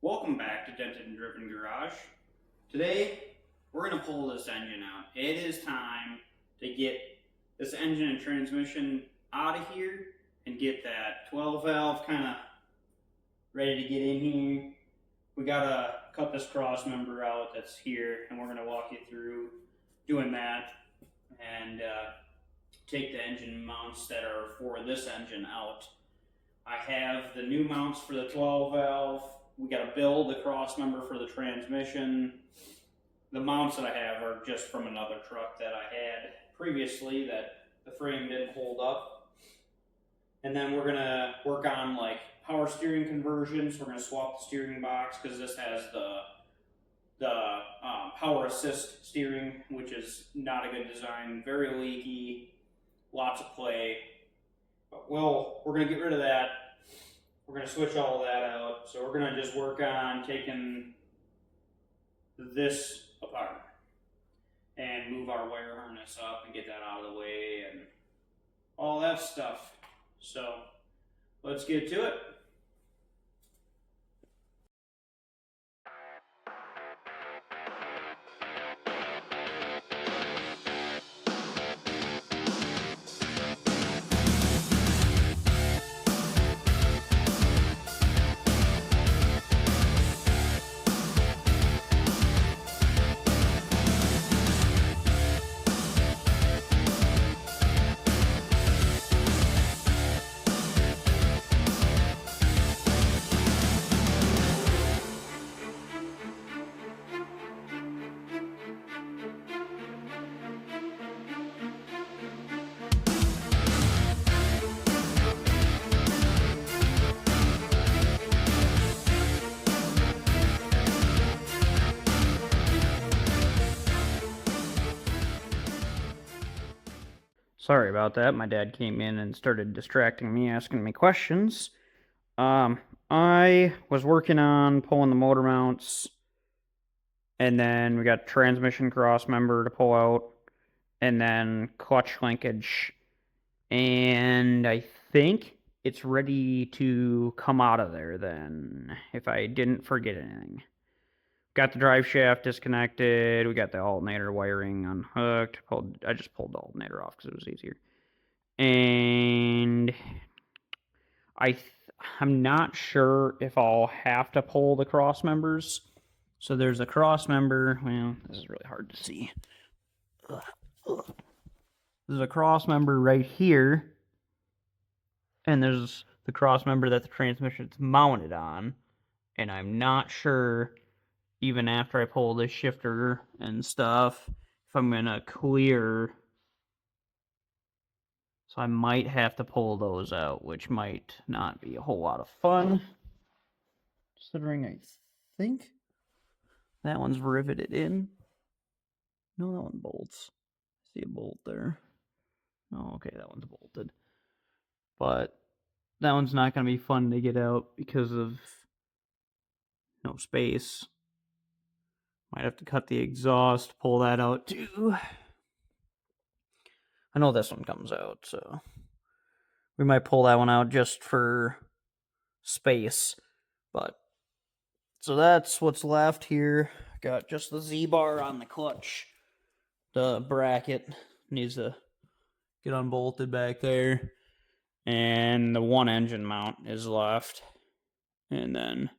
Welcome back to Dented and Driven Garage. Today, we're going to pull this engine out. It is time to get this engine and transmission out of here and get that 12 valve kind of ready to get in here. We got to cut this cross member out that's here, and we're going to walk you through doing that and take the engine mounts that are for this engine out. I have the new mounts for the 12 valve. We got to build the cross member for the transmission. The mounts that I have are just from another truck that I had previously that the frame didn't hold up. And then we're going to work on like power steering conversions. We're going to swap the steering box because this has the power assist steering, which is not a good design, very leaky, lots of play. But we're going to get rid of that. We're going to switch all of that out. So we're going to just work on taking this apart and move our wire harness up and get that out of the way and all that stuff. So let's get to it. Sorry about that. My dad came in and started distracting me, asking me questions. I was working on pulling the motor mounts, and then we got transmission cross member to pull out, and then clutch linkage, and I think it's ready to come out of there then, if I didn't forget anything. Got the drive shaft disconnected. We got the alternator wiring unhooked. I just pulled the alternator off because it was easier. And I'm not sure if I'll have to pull the cross members. So there's a cross member. Well, this is really hard to see. There's a cross member right here. And there's the cross member that the transmission's mounted on. And I'm not sure, even after I pull this shifter and stuff, if I'm going to clear. So I might have to pull those out, which might not be a whole lot of fun. Considering I think that one's riveted in. No, that one bolts. I see a bolt there. Oh, okay, that one's bolted. But that one's not going to be fun to get out because of no space. Might have to cut the exhaust, pull that out too. I know this one comes out, so we might pull that one out just for space. But so that's what's left here. Got just the Z-bar on the clutch. The bracket needs to get unbolted back there. And the one engine mount is left. And then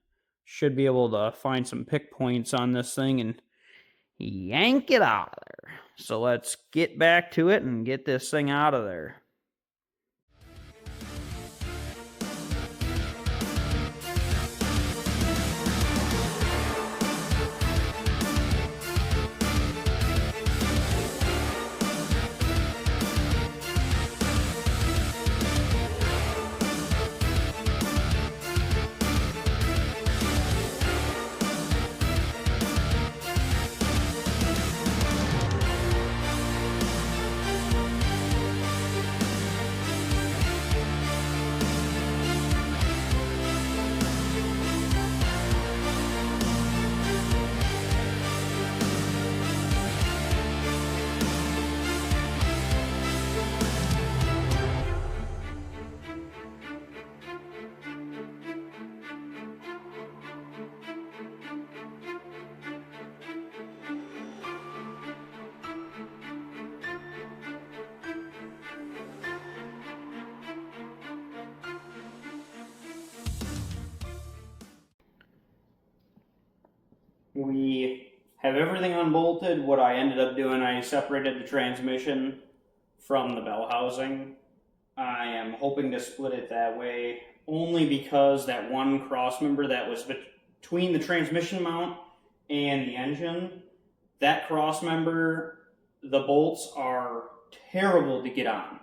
should be able to find some pick points on this thing and yank it out of there. So let's get back to it and get this thing out of there. we have everything unbolted. What I ended up doing, I separated the transmission from the bell housing. I am hoping to split it that way, only because that one cross member that was between the transmission mount and the engine, that cross member, the bolts are terrible to get on.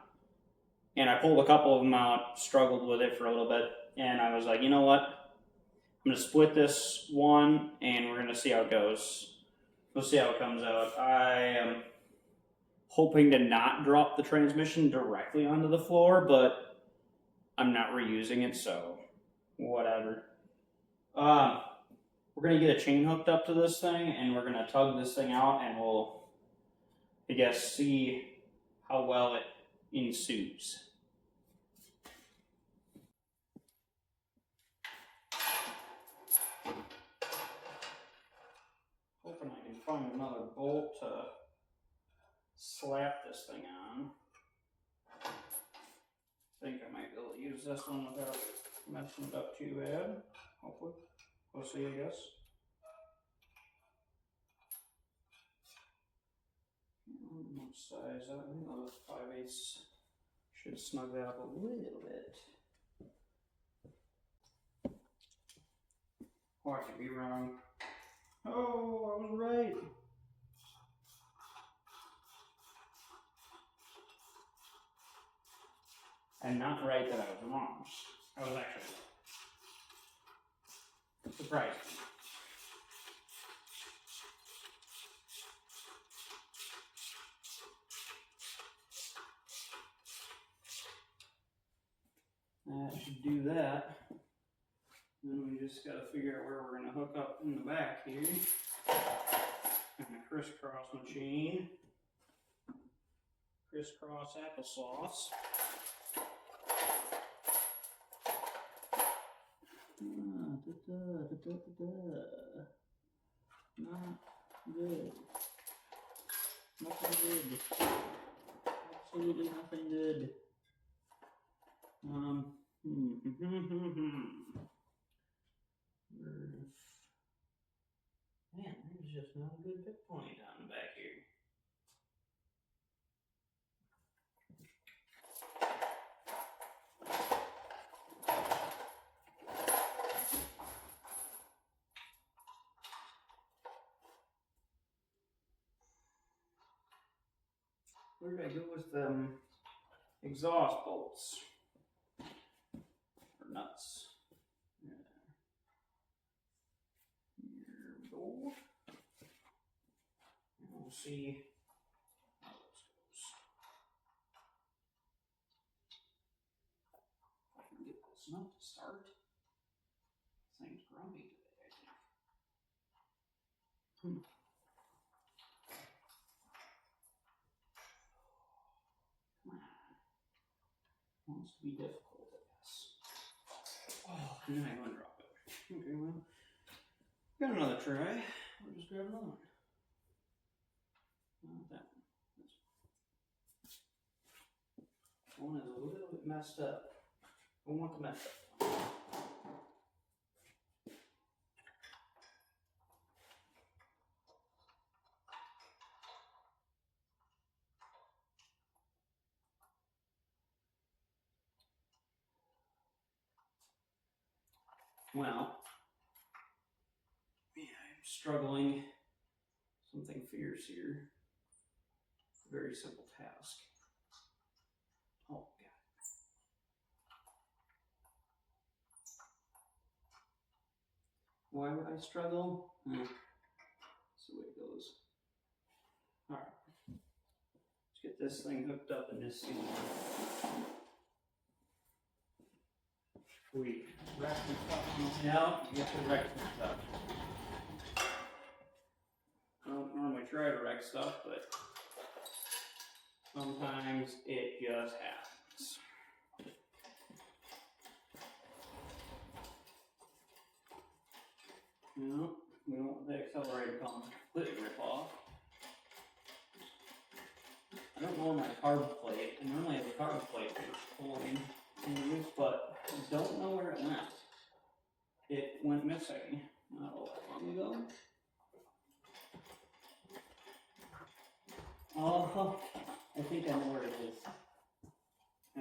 And I pulled a couple of them out, struggled with it for a little bit, and I was like, you know what? I'm going to split this one, and we're going to see how it goes. We'll see how it comes out. I am hoping to not drop the transmission directly onto the floor, but I'm not reusing it, so whatever. We're going to get a chain hooked up to this thing, and we're going to tug this thing out, and we'll, I guess, see how well it ensues. Hoping I can find another bolt to slap this thing on. I think I might be able to use this one without messing it up too bad. Hopefully. We'll see, I guess. What size? I think the 5/8 should snug that up a little bit. Oh, I could be wrong. Oh, I was right. And not right that I was wrong. I was actually surprised. That should do that. Then we just got to figure out where we're going to hook up in the back here. I'm going to crisscross my chain. Crisscross applesauce. Not good. Nothing good. Absolutely nothing good. Man, there's just not a good pick point down the back here. Where did I go with them exhaust bolts? Or nuts? Yeah. Here we go. And we'll see how this goes. If I can get this nut to start. This thing's grumpy today, I think. Wants to be difficult, I guess. Oh, and then I'm going to drop it. Okay, well, got another try. We'll just grab another one. Not that one. This one is a little bit messed up. I want the messed up one. Well, yeah, I'm struggling. Something fierce here. It's a very simple task. Oh, God. Why would I struggle? That's the way it goes. Alright. Let's get this thing hooked up in this seat. We wreck the stuff out, you have to wreck the stuff. I don't normally try to wreck stuff, but sometimes it just happens. No, we don't want the accelerator to completely rip off. I don't know where my carb plate, I normally have a carb plate for pulling things, but I don't know where it went. It went missing not all that long ago. Oh, I think I know where it is.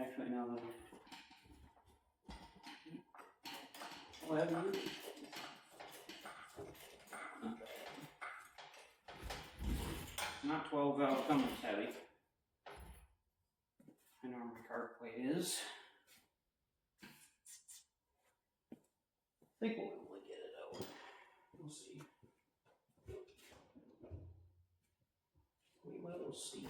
Actually, no. Well, not 12 valve Cummins heavy. I know where my card plate is. I think we'll be able to get it out. We'll see. We will see.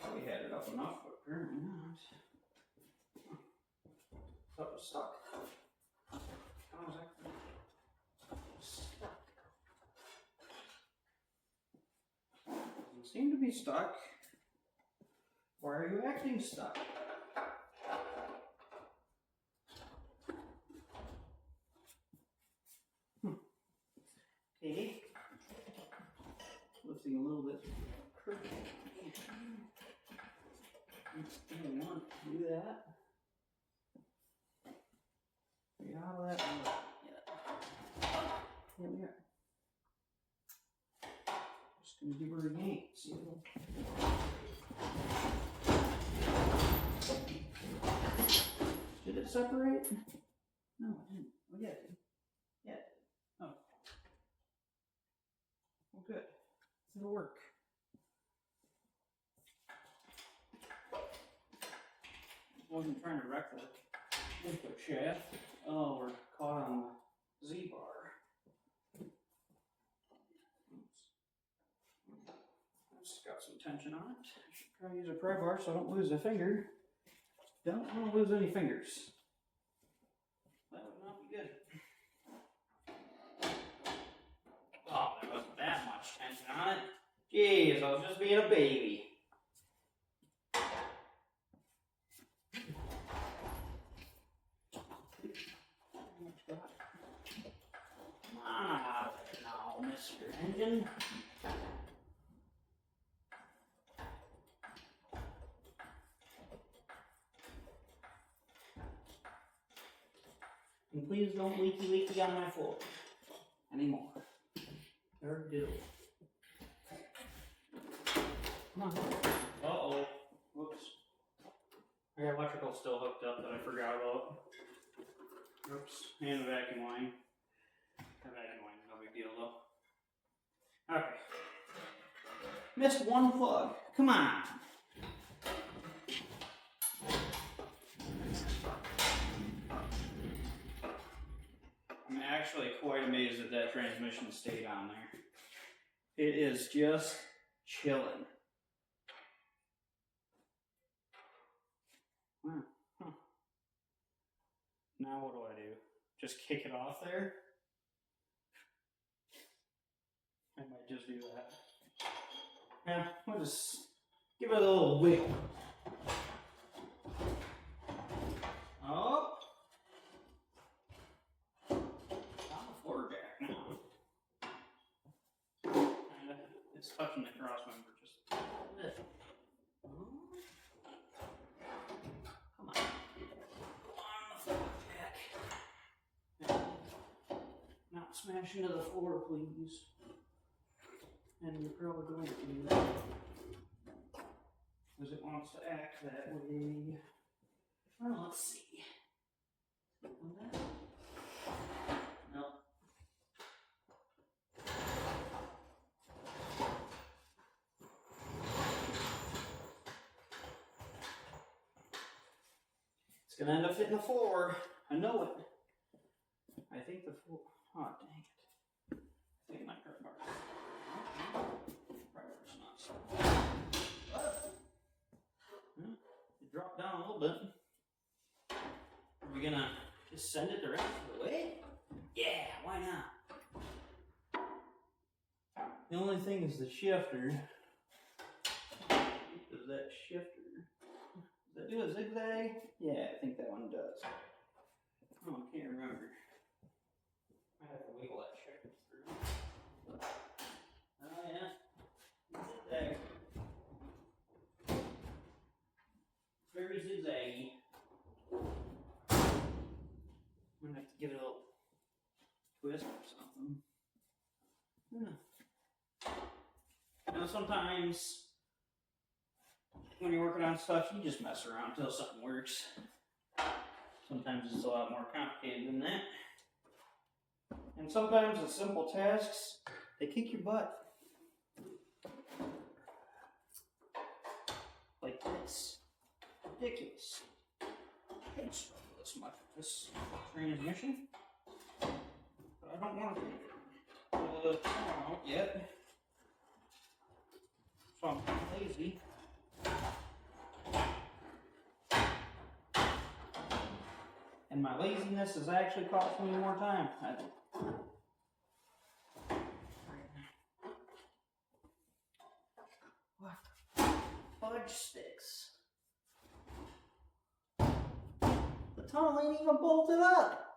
Probably had it up enough, but apparently not. Thought it was stuck. How was that? Stuck. Doesn't seem to be stuck. Why are you acting stuck? Okay. Lifting a little bit crooked. I don't want to do that. Get out of that one. Yeah. Here we are. Just gonna give her a yank. See it'll... Did it separate? No, it didn't. Oh, yeah, it did. Yeah, it did. Oh. Well, good. It'll work. I wasn't trying to wreck the input shaft. Oh, we're caught on the Z-bar. It's got some tension on it. I should try to use a pry bar so I don't lose a finger. Don't want to lose any fingers. That would not be good. Oh, there wasn't that much tension on it. Jeez, I was just being a baby. Come on out of there now, Mr. Engine. And please don't leaky on my floor anymore. Or do. Come on. Uh-oh. Whoops. I got electrical still hooked up that I forgot about. Oops. And the vacuum line. The vacuum line, no big deal though. Okay. Missed one plug. Come on. I'm actually quite amazed that that transmission stayed on there. It is just chilling. Huh. Now what do I do? Just kick it off there? I might just do that. Yeah, we'll just give it a little wiggle. Up. On the floor jack now. Kinda. It's touching the cross member just a little bit. Come on. Come on the floor jack. Not smash into the floor, please. And you're probably going to, because it wants to act that way. Well, let's see. No. It's going to end up hitting the floor. I know it. I think the floor. Oh, dang it. I think my car bar. It dropped down a little bit. Are we gonna just send it the rest of the way? Yeah, why not? The only thing is the shifter. Does that shifter? Does that do a zigzag? Yeah, I think that one does. Oh, I can't remember. I have to wiggle that shifter through. Oh yeah. Zigzag. Now sometimes when you're working on stuff, you just mess around until something works. Sometimes it's a lot more complicated than that. And sometimes the simple tasks, they kick your butt. Like this. Ridiculous. I can't struggle this much with this transmission. But I don't want to come out yet. So I'm lazy. And my laziness is actually costing me more time, I think. What? Fudge sticks. The tunnel ain't even bolted up.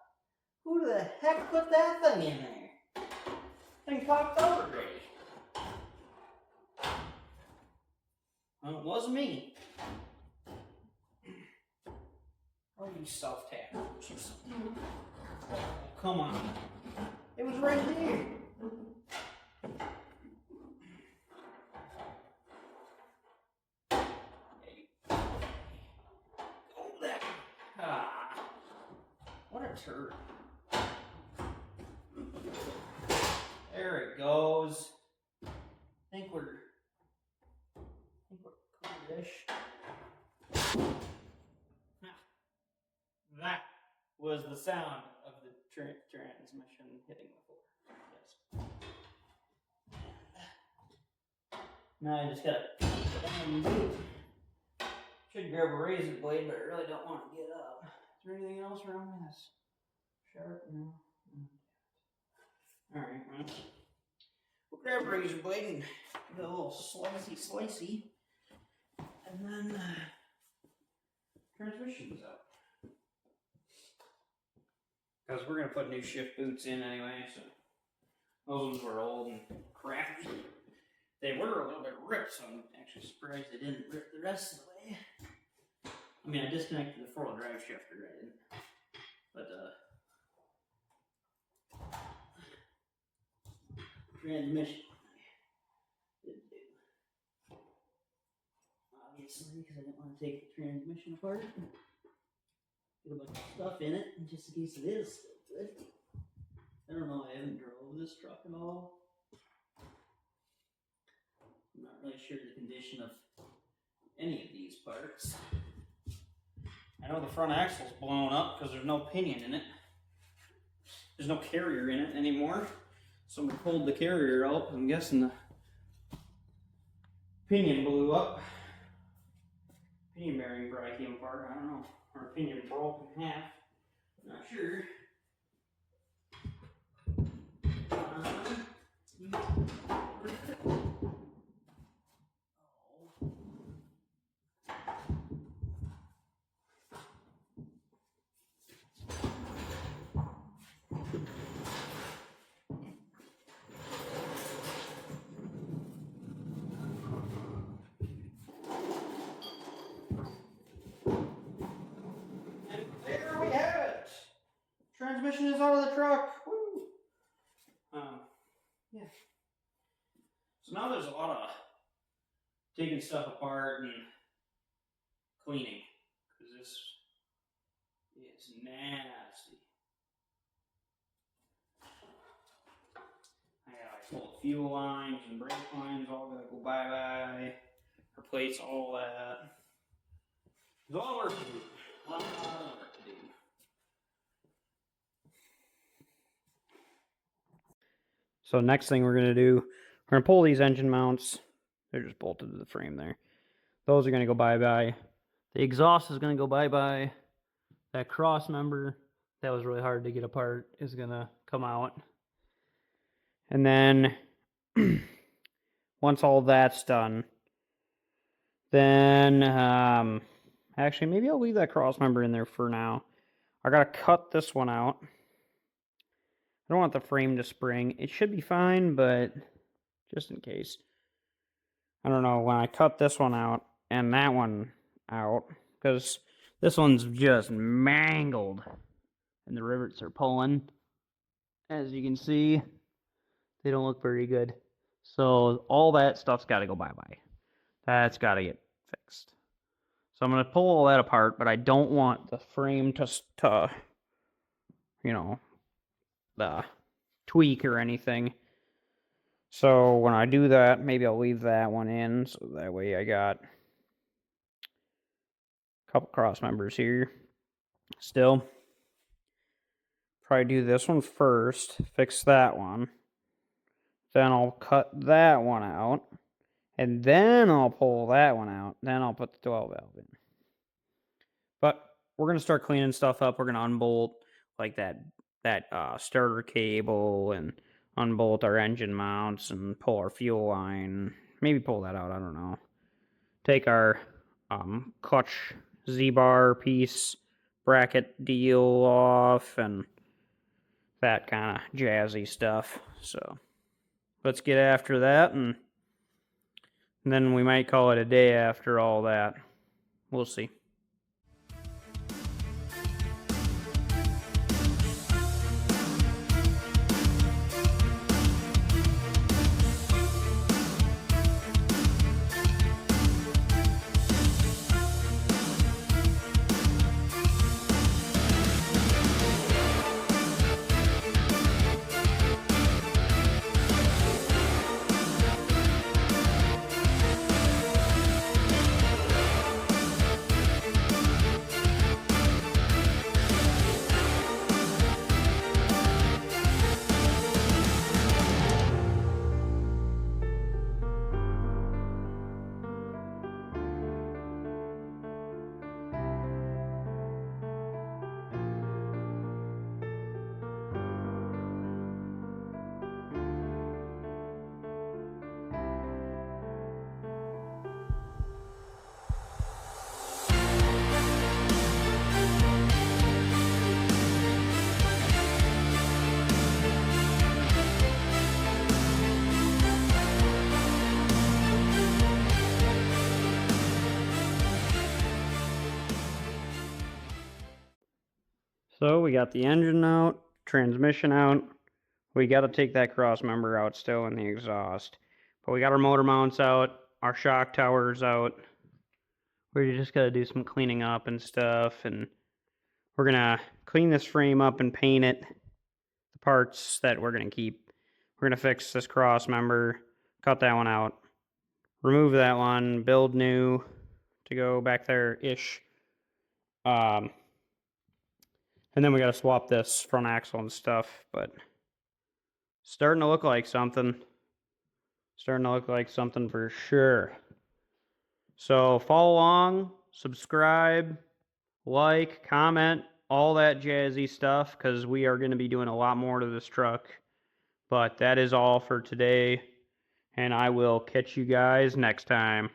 Who the heck put that thing in there? Thing popped over already. Well, it wasn't me. Or you self-tap or something. Oh, come on. It was right there. Oh, that. Ah. What a turd. There it goes. I think we're cool-ish. That was the sound of the transmission hitting the floor. Yes. Now I just gotta put down the boot. Should grab a razor blade, but I really don't want to get up. Is there anything else wrong with this? Sharp? No. Alright, well. We'll grab a razor blade and get a little slicey. And then transmission's out. Because we're going to put new shift boots in anyway, so those ones were old and crappy. They were a little bit ripped, so I'm actually surprised they didn't rip the rest of the way. I mean, I disconnected the 4-wheel drive shifter, I didn't. But, transmission, I didn't do. Obviously, because I didn't want to take the transmission apart. Get a bunch of stuff in it, just in case it is still good. I don't know, I haven't drove this truck at all. I'm not really sure the condition of any of these parts. I know the front axle's blown up because there's no pinion in it. There's no carrier in it anymore. Somebody pulled the carrier out. I'm guessing the pinion blew up. Pinion bearing probably came apart, I don't know. Or pinion broke in half. Not sure. Transmission is out of the truck. Woo! Yeah. So now there's a lot of taking stuff apart and cleaning, because this is nasty. I gotta pull fuel lines and brake lines, all gotta go bye-bye. Replace all that. There's a lot of work to do. A lot of work to do. So next thing we're going to do, we're going to pull these engine mounts. They're just bolted to the frame there. Those are going to go bye-bye. The exhaust is going to go bye-bye. That cross member, that was really hard to get apart, is going to come out. And then, once all that's done, then, actually, maybe I'll leave that cross member in there for now. I got to cut this one out. I don't want the frame to spring. It should be fine, but just in case. I don't know, when I cut this one out and that one out, because this one's just mangled and the rivets are pulling. As you can see, They don't look very good. So all that stuff's got to go bye-bye. That's got to get fixed. So I'm going to pull all that apart, but I don't want the frame to you know, the tweak or anything. So when I do that, maybe I'll leave that one in, so that way I got a couple cross members here. Still, probably do this one first, fix that one. Then I'll cut that one out, and then I'll pull that one out. Then I'll put the 12 valve in. But we're gonna start cleaning stuff up. We're gonna unbolt like that starter cable and unbolt our engine mounts and pull our fuel line. Maybe pull that out. I don't know. Take our clutch Z-bar piece bracket deal off and that kind of jazzy stuff. So let's get after that, and then we might call it a day after all that. We'll see. So we got the engine out, transmission out. We got to take that cross member out still in the exhaust. But we got our motor mounts out, our shock towers out. We just got to do some cleaning up and stuff. And we're going to clean this frame up and paint it. The parts that we're going to keep. We're going to fix this cross member, cut that one out, remove that one, build new to go back there-ish. And then we got to swap this front axle and stuff, but starting to look like something. Starting to look like something for sure. So follow along, subscribe, like, comment, all that jazzy stuff, because we are going to be doing a lot more to this truck. But that is all for today, and I will catch you guys next time.